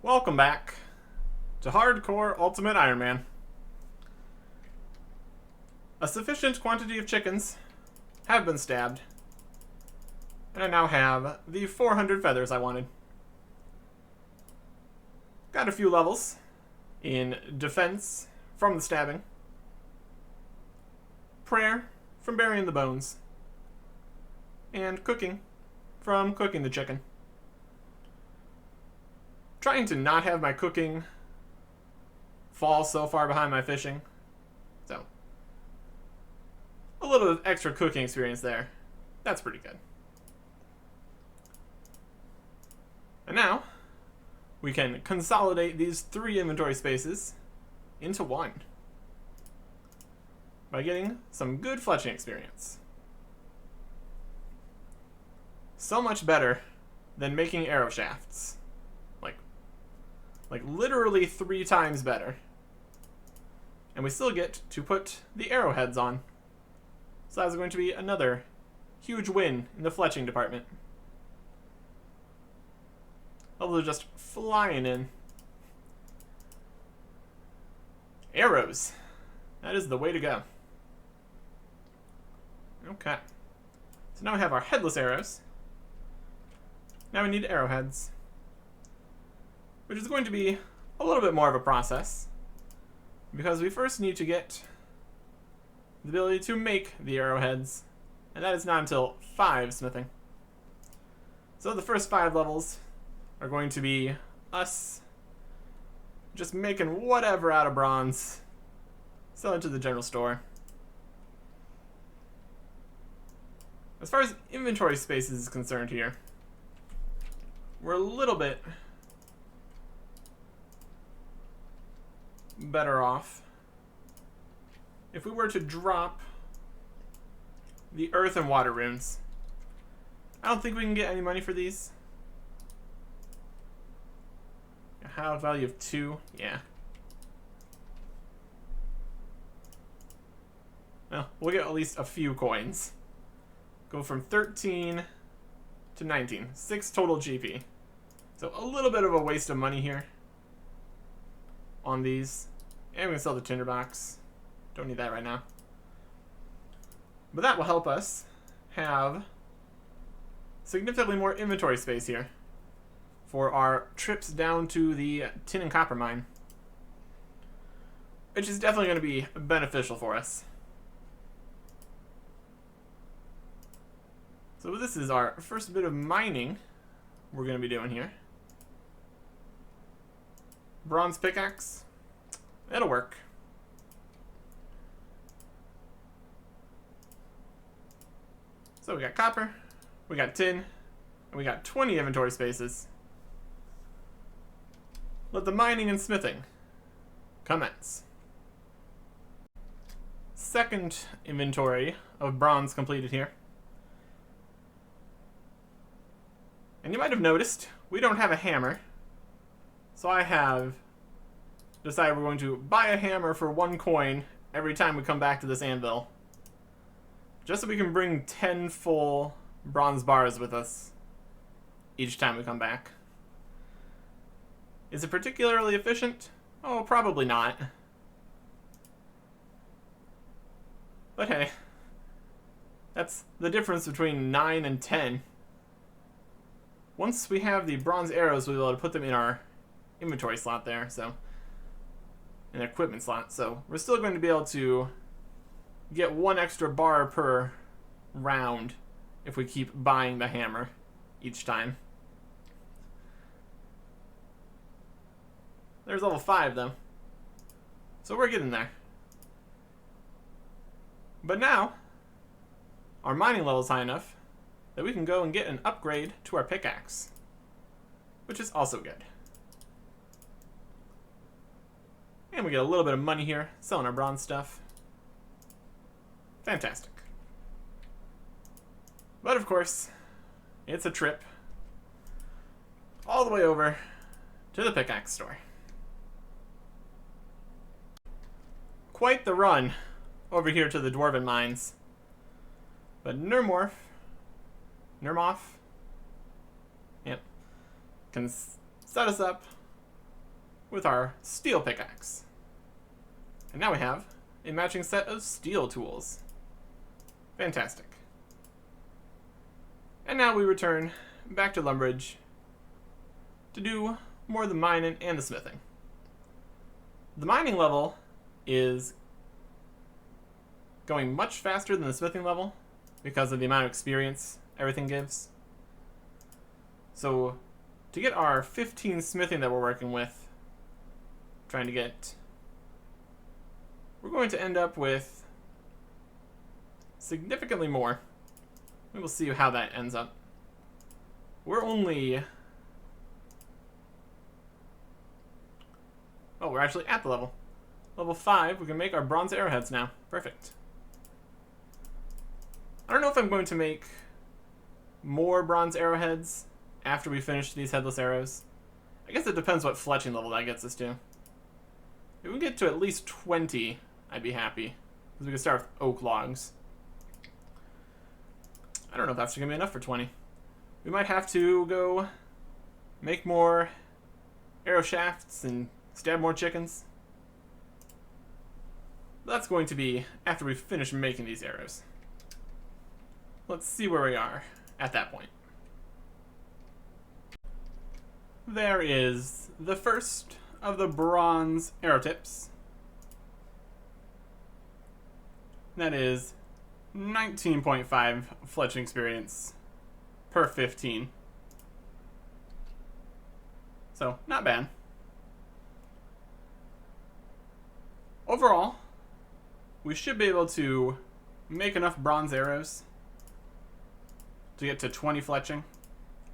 Welcome back to Hardcore Ultimate Iron Man. A sufficient quantity of chickens have been stabbed, and I now have the 400 feathers I wanted. Got a few levels in defense from the stabbing, prayer from burying the bones, and cooking from cooking the chicken. Trying to not have my cooking fall so far behind my fishing. So, a little extra cooking experience there. That's pretty good. And now, we can consolidate these 3 inventory spaces into 1 by getting some good fletching experience. So much better than making arrow shafts. Like literally 3 times better. And we still get to put the arrowheads on. So that's going to be another huge win in the fletching department. Levels are just flying in. Arrows. That is the way to go. Okay. So now we have our headless arrows. Now we need arrowheads, which is going to be a little bit more of a process, because we first need to get the ability to make the arrowheads, and that is not until 5 smithing. So the first 5 levels are going to be us just making whatever out of bronze, sell it to the general store. As far as inventory spaces is concerned here, we're a little bit better off if we were to drop the earth and water runes. I don't think we can get any money for these. How value of 2? Yeah. Well, we'll get at least a few coins. Go from 13 to 19. 6 total GP. So a little bit of a waste of money here on these. And we can sell the tinderbox. Don't need that right now. But that will help us have significantly more inventory space here for our trips down to the tin and copper mine, which is definitely going to be beneficial for us. So this is our first bit of mining we're going to be doing here. Bronze pickaxe. That'll work. So we got copper, we got tin, and we got 20 inventory spaces. Let the mining and smithing commence. Second inventory of bronze completed here. And you might have noticed, we don't have a hammer. So I have decided we're going to buy a hammer for 1 coin every time we come back to this anvil, just so we can bring 10 full bronze bars with us each time we come back. Is it particularly efficient? Oh, probably not. But hey, that's the difference between 9 and 10. Once we have the bronze arrows, we'll be able to put them in our inventory slot there, so an equipment slot. So we're still going to be able to get 1 extra bar per round if we keep buying the hammer each time. There's level 5 though, so we're getting there. But now our mining level is high enough that we can go and get an upgrade to our pickaxe, which is also good. And we get a little bit of money here, selling our bronze stuff. Fantastic. But of course, it's a trip all the way over to the pickaxe store. Quite the run over here to the dwarven mines. But Nermoff, yep, can set us up with our steel pickaxe. And now we have a matching set of steel tools. Fantastic. And now we return back to Lumbridge to do more of the mining and the smithing. The mining level is going much faster than the smithing level because of the amount of experience everything gives. So to get our 15 smithing that we're working with, we're going to end up with significantly more. We will see how that ends up. We're actually at the level. Level 5, we can make our bronze arrowheads now. Perfect. I don't know if I'm going to make more bronze arrowheads after we finish these headless arrows. I guess it depends what fletching level that gets us to. If we get to at least 20, I'd be happy. Because we can start with oak logs. I don't know if that's going to be enough for 20. We might have to go make more arrow shafts and stab more chickens. That's going to be after we finish making these arrows. Let's see where we are at that point. There is the first of the bronze arrow tips. That is 19.5 fletching experience per 15. So, not bad. Overall, we should be able to make enough bronze arrows to get to 20 fletching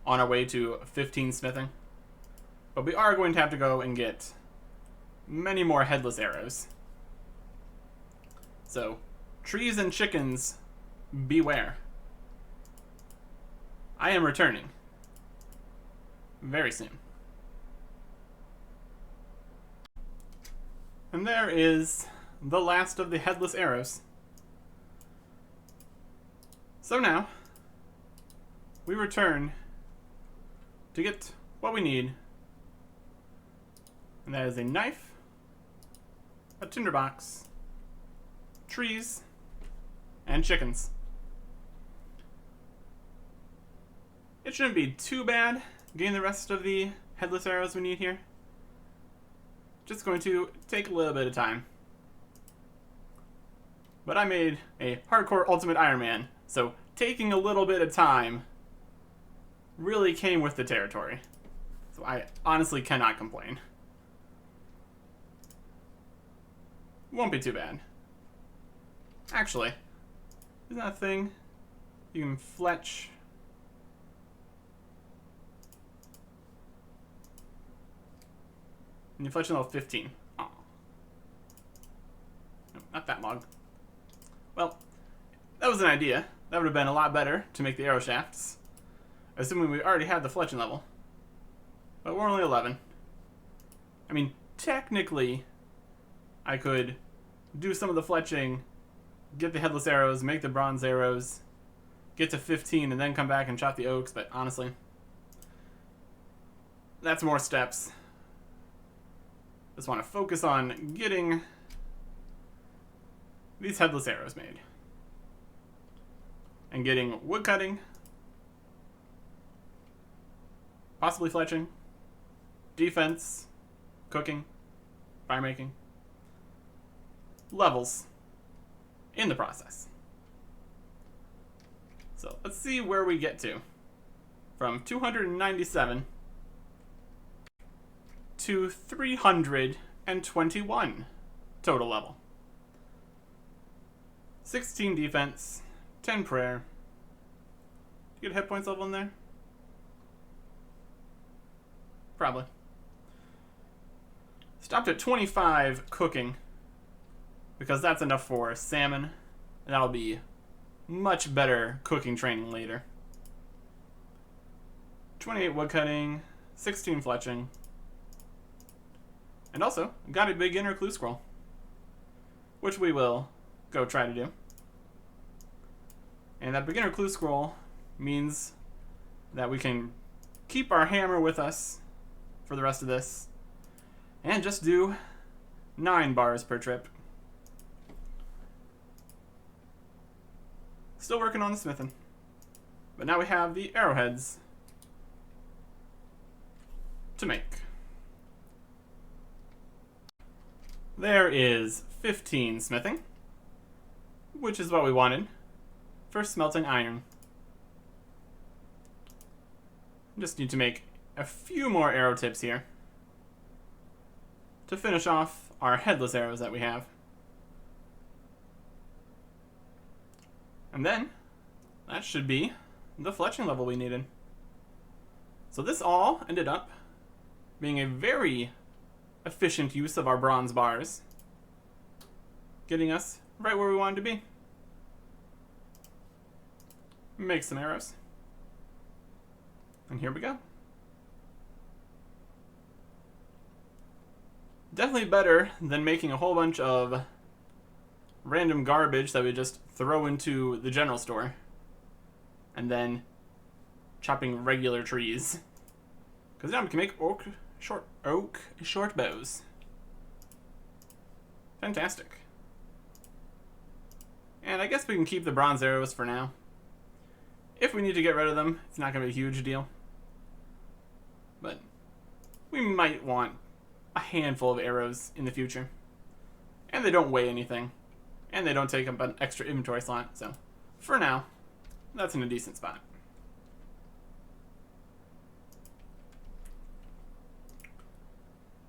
on our way to 15 smithing. But we are going to have to go and get many more headless arrows. So, trees and chickens, beware. I am returning very soon. And there is the last of the headless arrows. So now, we return to get what we need. And that is a knife, a tinderbox, trees, and chickens. It shouldn't be too bad getting the rest of the headless arrows we need here. Just going to take a little bit of time. But I made a hardcore Ultimate Iron Man, so taking a little bit of time really came with the territory. So I honestly cannot complain. Won't be too bad. Actually, isn't that a thing? You can fletch. And you fletch level 15. Oh. No, not that log. Well, that was an idea. That would have been a lot better to make the arrow shafts. Assuming we already had the fletching level. But we're only 11. I mean, technically, I could do some of the fletching, get the headless arrows, make the bronze arrows, get to 15, and then come back and chop the oaks, but honestly, that's more steps. Just want to focus on getting these headless arrows made. And getting wood cutting, possibly fletching, defense, cooking, fire making, levels in the process. So let's see where we get to. From 297 to 321 total level. 16 defense, 10 prayer. Do you get hit points level in there? Probably. Stopped at 25 cooking, because that's enough for salmon, and that'll be much better cooking training later. 28 woodcutting, 16 fletching, and also got a beginner clue scroll, which we will go try to do. And that beginner clue scroll means that we can keep our hammer with us for the rest of this, And just do 9 bars per trip. Still working on the smithing. But now we have the arrowheads to make. There is 15 smithing, which is what we wanted for smelting iron. Just need to make a few more arrow tips here to finish off our headless arrows that we have. And then that should be the fletching level we needed. So this all ended up being a very efficient use of our bronze bars, getting us right where we wanted to be. Make some arrows. And here we go. Definitely better than making a whole bunch of random garbage that we just throw into the general store and then chopping regular trees. Because now we can make oak short bows. Fantastic. And I guess we can keep the bronze arrows for now. If we need to get rid of them, it's not going to be a huge deal. But we might want a handful of arrows in the future. And they don't weigh anything. And they don't take up an extra inventory slot. So for now, that's in a decent spot.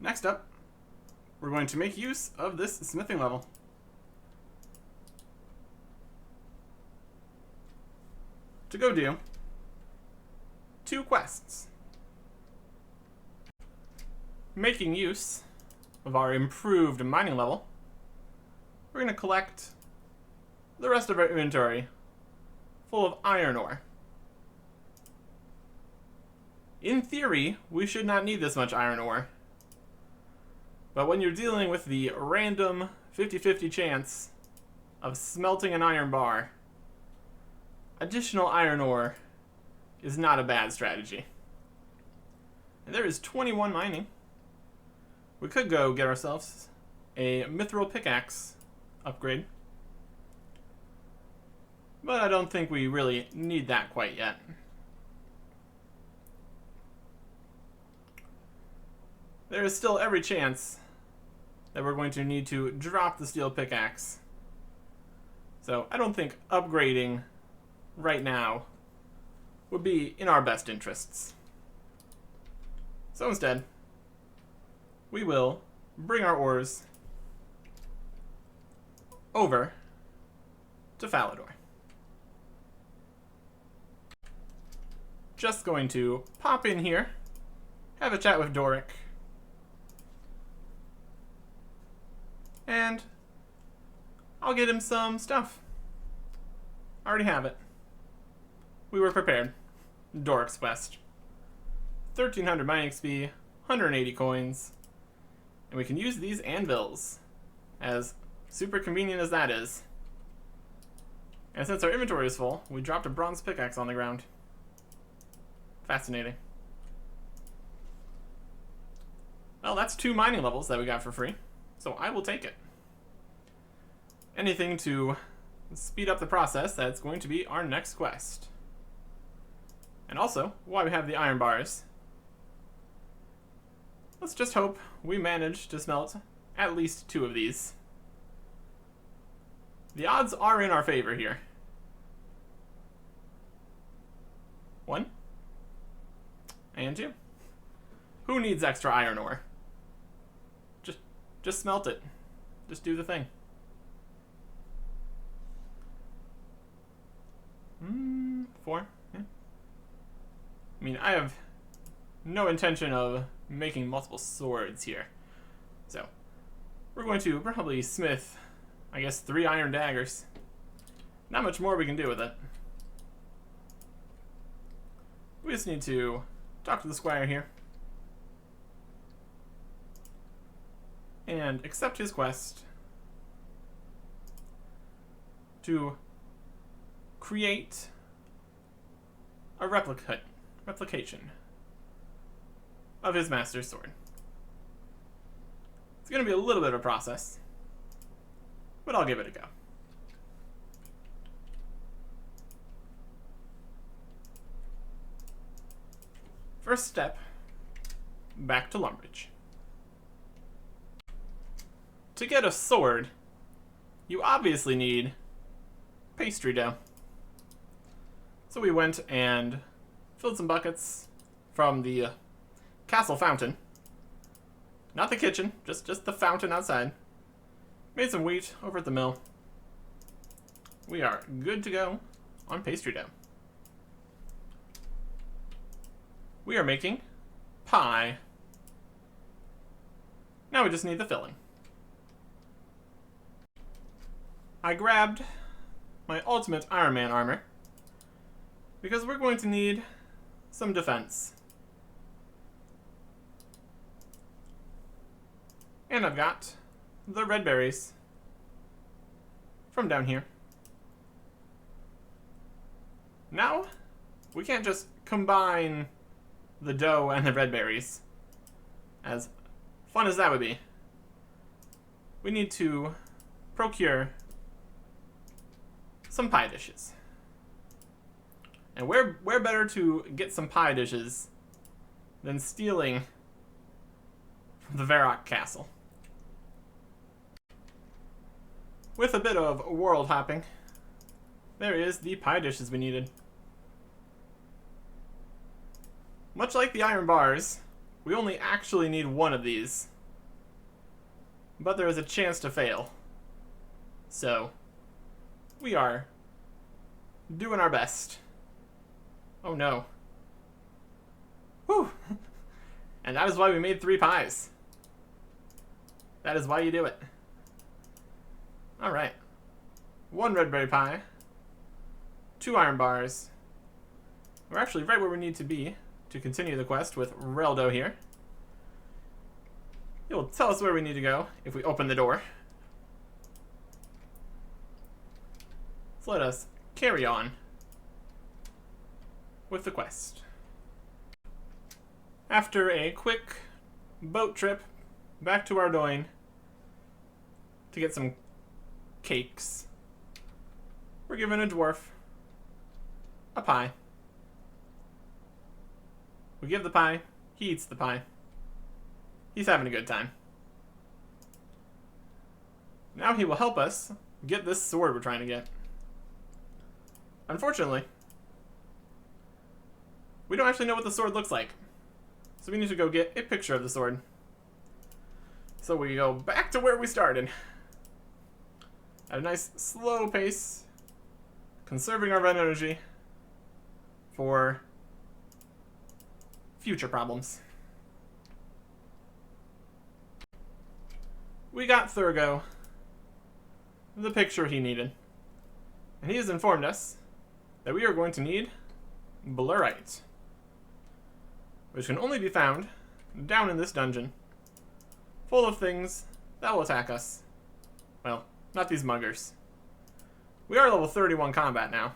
Next up, we're going to make use of this smithing level. To go do 2 quests. Making use of our improved mining level, we're going to collect the rest of our inventory full of iron ore. In theory, we should not need this much iron ore. But when you're dealing with the random 50-50 chance of smelting an iron bar, additional iron ore is not a bad strategy. And there is 21 mining. We could go get ourselves a mithril pickaxe upgrade. But I don't think we really need that quite yet. There is still every chance that we're going to need to drop the steel pickaxe. So I don't think upgrading right now would be in our best interests. So instead, we will bring our ores over to Falador. Just going to pop in here, have a chat with Doric, and I'll get him some stuff. I already have it. We were prepared. Doric's quest. 1300 mining XP, 180 coins, and we can use these anvils, as super convenient as that is. And since our inventory is full, we dropped a bronze pickaxe on the ground. Fascinating. Well, that's 2 mining levels that we got for free, so I will take it. Anything to speed up the process, that's going to be our next quest. And also, while we have the iron bars, let's just hope we manage to smelt at least 2 of these. The odds are in our favor here. 1 and 2. Who needs extra iron ore? Just smelt it. Just do the thing. 4. Yeah. I mean, I have no intention of making multiple swords here. So, we're going to probably smith, I guess, 3 iron daggers. Not much more we can do with it. We just need to talk to the squire here and accept his quest to create a replication of his master's sword. It's going to be a little bit of a process, but I'll give it a go. First step, back to Lumbridge. To get a sword, you obviously need pastry dough. So we went and filled some buckets from the castle fountain. Not the kitchen, just the fountain outside. Made some wheat over at the mill. We are good to go on pastry dough. We are making pie. Now we just need the filling. I grabbed my ultimate Iron Man armor because we're going to need some defense. And I've got the red berries from down here. Now, we can't just combine the dough and the red berries, as fun as that would be. We need to procure some pie dishes. And where better to get some pie dishes than stealing from the Varrock Castle? With a bit of world hopping, there is the pie dishes we needed. Much like the iron bars, we only actually need one of these. But there is a chance to fail. So, we are doing our best. Oh no. Whew. And that is why we made 3 pies. That is why you do it. Alright. 1 red berry pie. 2 iron bars. We're actually right where we need to be to continue the quest with Reldo here. He will tell us where we need to go if we open the door. So let us carry on with the quest. After a quick boat trip back to Ardoyne to get some cakes, we're given a dwarf a pie. We give the pie, he eats the pie. He's having a good time. Now he will help us get this sword we're trying to get. Unfortunately, we don't actually know what the sword looks like. So we need to go get a picture of the sword. So we go back to where we started. At a nice slow pace, conserving our red energy for future problems. We got Thurgo the picture he needed. And he has informed us that we are going to need Blurite, which can only be found down in this dungeon, full of things that will attack us. Well, not these muggers. We are level 31 combat now.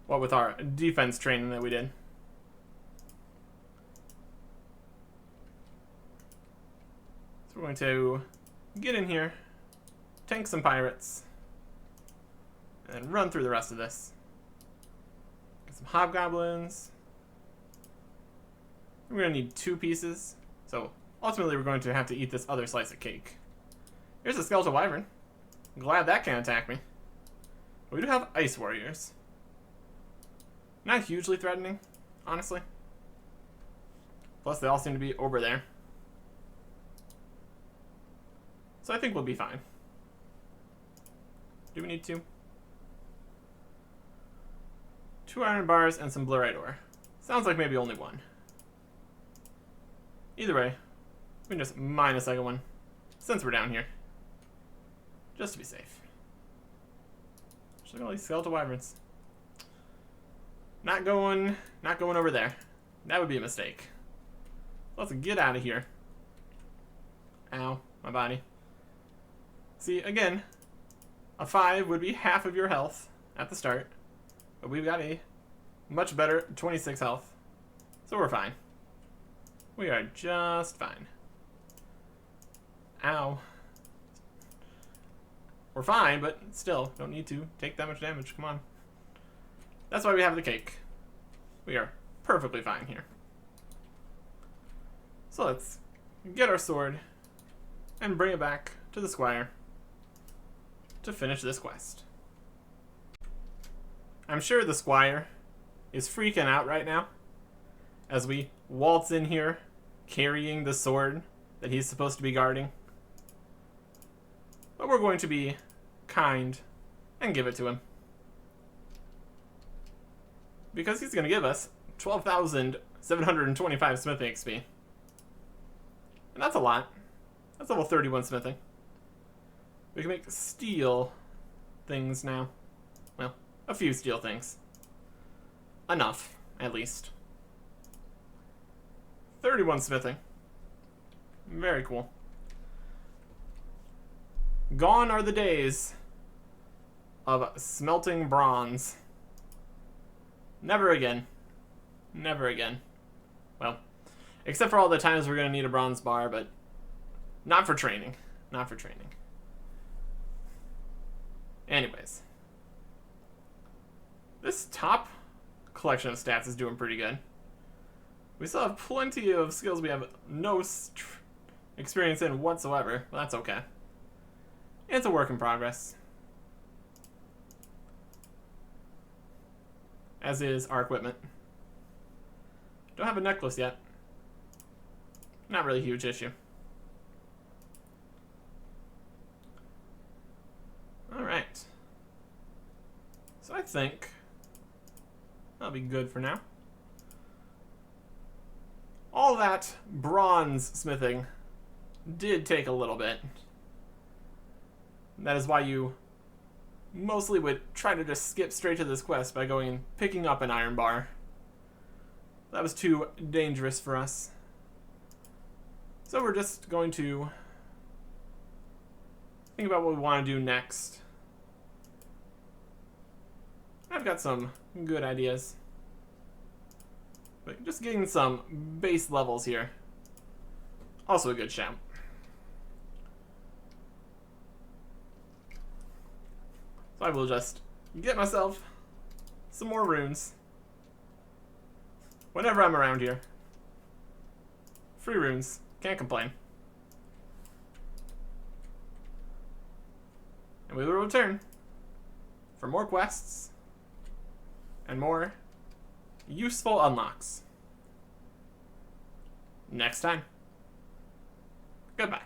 What with our defense training that we did. So we're going to get in here, tank some pirates, and then run through the rest of this. Get some hobgoblins. We're going to need 2 pieces, so ultimately we're going to have to eat this other slice of cake. Here's a skeletal wyvern. I'm glad that can't attack me. But we do have ice warriors. Not hugely threatening, honestly. Plus they all seem to be over there. So I think we'll be fine. Do we need 2? 2 iron bars and some blurite ore. Sounds like maybe only 1. Either way, we can just mine a second one since we're down here. Just to be safe. Just look at all these skeletal wyverns. Not going over there. That would be a mistake. Let's get out of here. Ow, my body. See, again, a 5 would be half of your health at the start, but we've got a much better 26 health, so we're fine. We are just fine. Ow. We're fine, but still, don't need to take that much damage. Come on. That's why we have the cake. We are perfectly fine here. So let's get our sword and bring it back to the squire to finish this quest. I'm sure the squire is freaking out right now as we waltz in here carrying the sword that he's supposed to be guarding. But we're going to be kind and give it to him, because he's going to give us 12,725 smithing XP. And that's a lot. That's level 31 smithing. We can make steel things now. Well, a few steel things. Enough, at least. 31 smithing. Very cool. Gone are the days of smelting bronze. Never again. Never again. Well, except for all the times we're going to need a bronze bar, but not for training. Not for training. Anyways. This top collection of stats is doing pretty good. We still have plenty of skills we have no experience in whatsoever, but that's okay. It's a work in progress. As is our equipment. Don't have a necklace yet. Not really a huge issue. Alright. So I think that'll be good for now. All that bronze smithing did take a little bit. That is why you mostly would try to just skip straight to this quest by going and picking up an iron bar. That was too dangerous for us. So we're just going to think about what we want to do next. I've got some good ideas. But just getting some base levels here. Also a good shout. So I will just get myself some more runes whenever I'm around here. Free runes. Can't complain. And we will return for more quests and more useful unlocks next time. Goodbye.